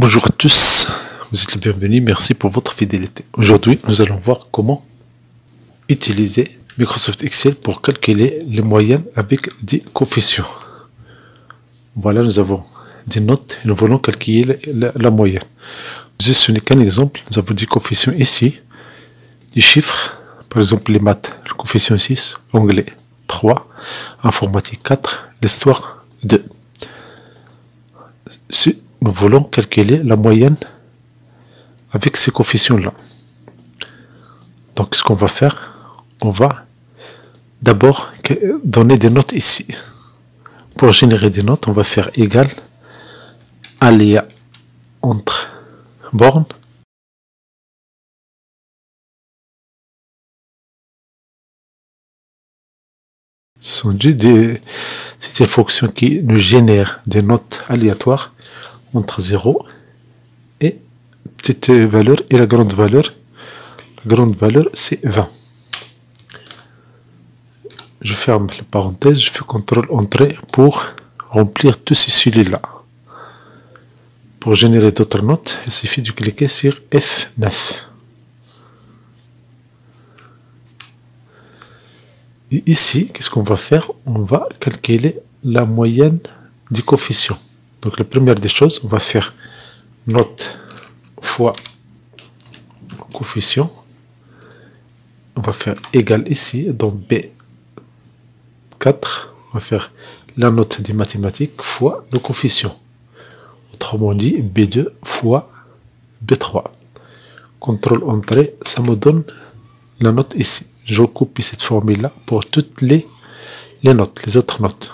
Bonjour à tous, vous êtes les bienvenus, merci pour votre fidélité. Aujourd'hui, nous allons voir comment utiliser Microsoft Excel pour calculer les moyennes avec des coefficients. Voilà, nous avons des notes et nous voulons calculer la moyenne. Ce n'est qu'un exemple, nous avons des coefficients ici, des chiffres, par exemple les maths, le coefficient 6, anglais 3, informatique 4, l'histoire 2. Si nous voulons calculer la moyenne avec ces coefficients-là. Donc, ce qu'on va faire, on va d'abord donner des notes ici. Pour générer des notes, on va faire égal aléa entre bornes. C'est une fonction qui nous génère des notes aléatoires entre 0 et petite valeur et la grande valeur. La grande valeur, c'est 20. Je ferme la parenthèse, je fais CTRL Entrée pour remplir tous ces celui-là. Pour générer d'autres notes, il suffit de cliquer sur F9. Et ici, qu'est-ce qu'on va faire? On va calculer la moyenne du coefficient. Donc la première des choses, on va faire note fois coefficient. On va faire égal ici, dans B4, on va faire la note des mathématiques fois le coefficient. Autrement dit, B2 fois B3. CTRL Entrée, ça me donne la note ici. Je copie cette formule-là pour toutes les notes, les autres notes.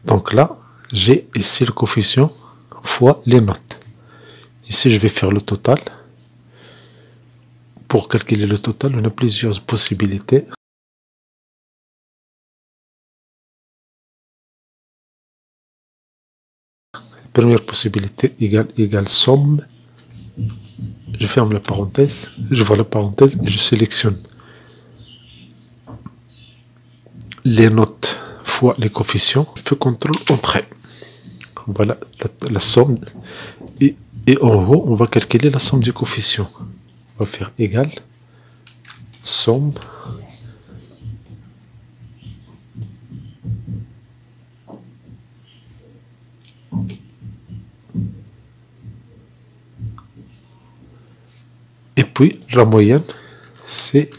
Donc là, j'ai ici le coefficient fois les notes. Ici, je vais faire le total. Pour calculer le total, on a plusieurs possibilités. Première possibilité, égale somme. Je ferme la parenthèse, je vois la parenthèse et je sélectionne les notes fois les coefficients. Je fais CTRL Entrée. Voilà la somme. Et en haut, on va calculer la somme du coefficient. On va faire égal somme et puis la moyenne, c'est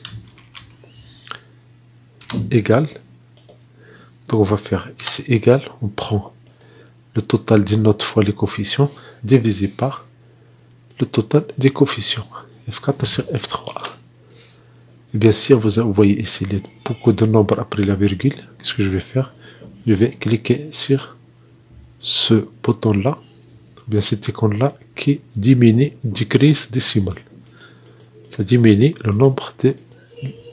égal. Donc on va faire ici égal, on prend le total des notes fois les coefficients divisé par le total des coefficients, F4 sur F3. Et bien sûr, vous voyez ici beaucoup de nombres après la virgule. Qu'est-ce que je vais faire? Je vais cliquer sur ce bouton-là, bien cet icône-là qui diminue, decrease décimal. Ça diminue le nombre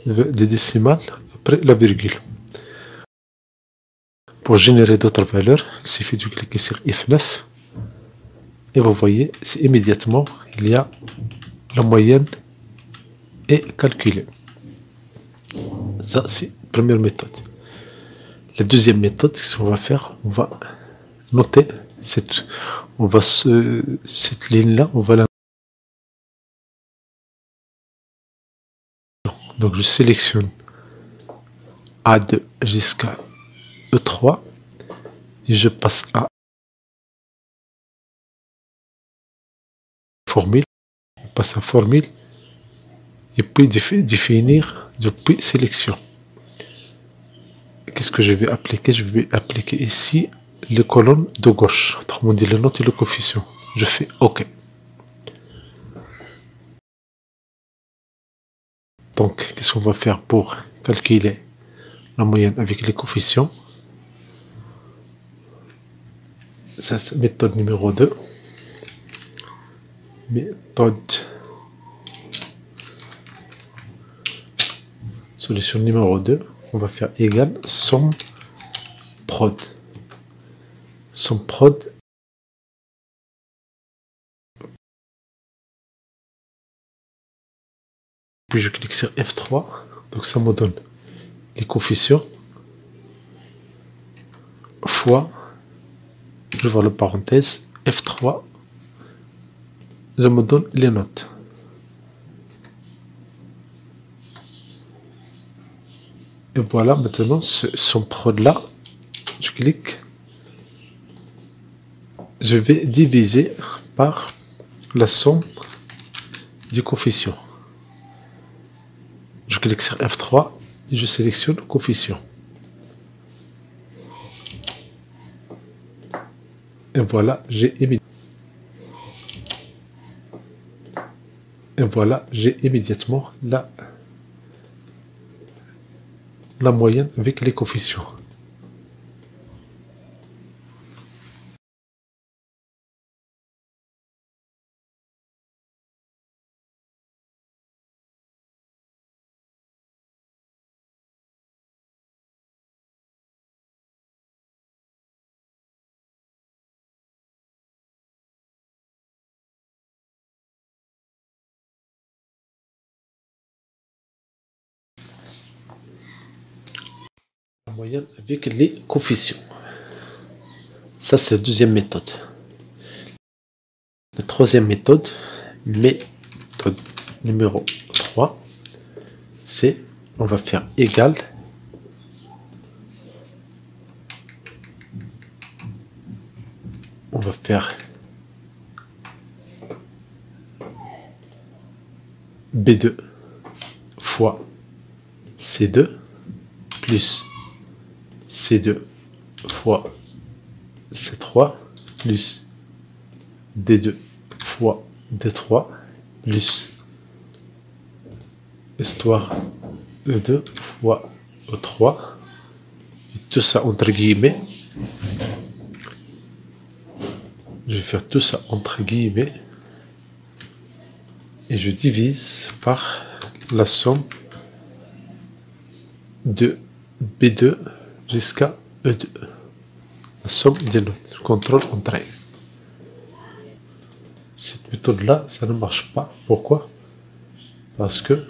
des décimales après la virgule. Pour générer d'autres valeurs, il suffit de cliquer sur F9 et vous voyez, c'est immédiatement, il y a la moyenne est calculée. Ça, c'est la première méthode. La deuxième méthode, ce qu'on va faire, on va noter cette ligne-là, on va la. Donc je sélectionne A2 jusqu'à E3 et je passe à formule, on passe à formule et puis définir depuis sélection. Qu'est-ce que je vais appliquer? Je vais appliquer ici les colonnes de gauche, autrement dit les notes et le coefficient. Je fais OK. Donc, qu'est-ce qu'on va faire pour calculer la moyenne avec les coefficients? Ça, c'est méthode numéro 2. Méthode. Solution numéro 2. On va faire égal somme prod. Somme prod. Puis je clique sur F3. Donc ça me donne les coefficients fois j'ouvre la parenthèse, F3, je me donne les notes. Et voilà, maintenant, son prod là, je clique, je vais diviser par la somme du coefficient. Je clique sur F3 et je sélectionne le coefficient. Et voilà, j'ai immédiatement la moyenne avec les coefficients. La moyenne avec les coefficients. Ça, c'est la deuxième méthode. La troisième méthode, méthode numéro 3, c'est on va faire égal on va faire B2 fois C2 plus C2 fois C3 plus D2 fois D3 plus histoire E2 fois E3, et tout ça entre guillemets. Je vais faire tout ça entre guillemets et je divise par la somme de B2 jusqu'à E2. La somme des notes. Je contrôle entrée. Cette méthode-là, ça ne marche pas. Pourquoi? Parce que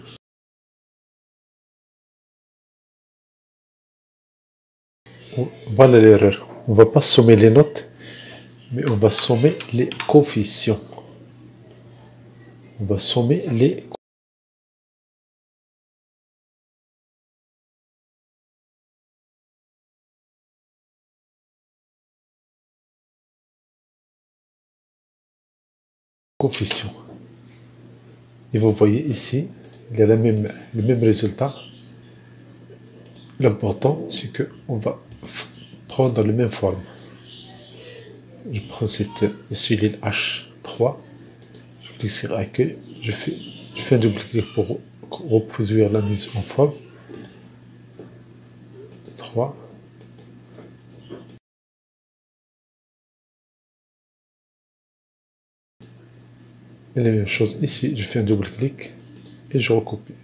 voilà l'erreur. On ne va pas sommer les notes, mais on va sommer les coefficients. On va sommer les coefficients. Et vous voyez ici, il y a le même résultat. L'important, c'est qu'on va prendre la même forme. Je prends cette cellule H3, je clique sur accueil, je fais un double clic pour reproduire la mise en forme. 3. Et la même chose ici, je fais un double clic et je recopie.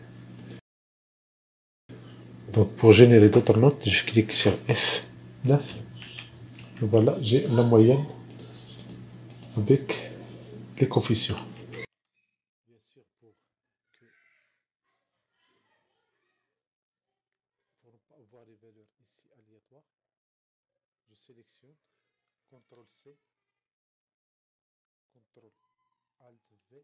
Donc pour générer d'autres notes, je clique sur F9. Et voilà, j'ai la moyenne avec les coefficients. Bien sûr, pour ne pas avoir les valeurs ici aléatoires, je sélectionne CTRL-C, CTRL-ALT-V.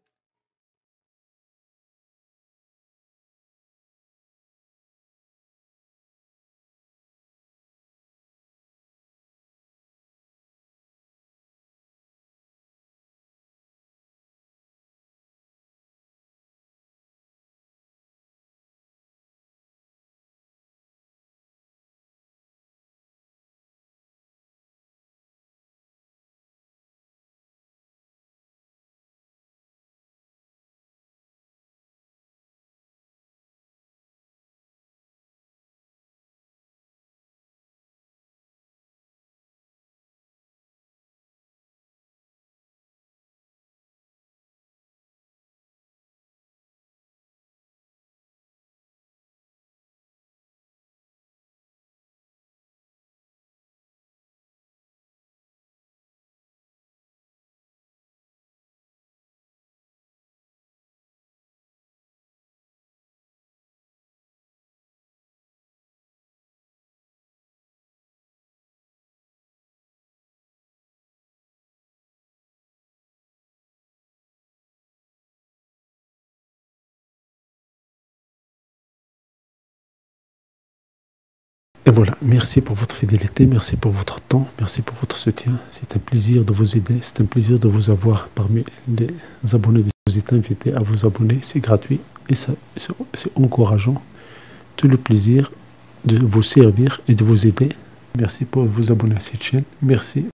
Et voilà, merci pour votre fidélité, merci pour votre temps, merci pour votre soutien. C'est un plaisir de vous aider, c'est un plaisir de vous avoir parmi les abonnés. Vous êtes invités à vous abonner, c'est gratuit et c'est encourageant. Tout le plaisir de vous servir et de vous aider. Merci pour vous abonner à cette chaîne. Merci.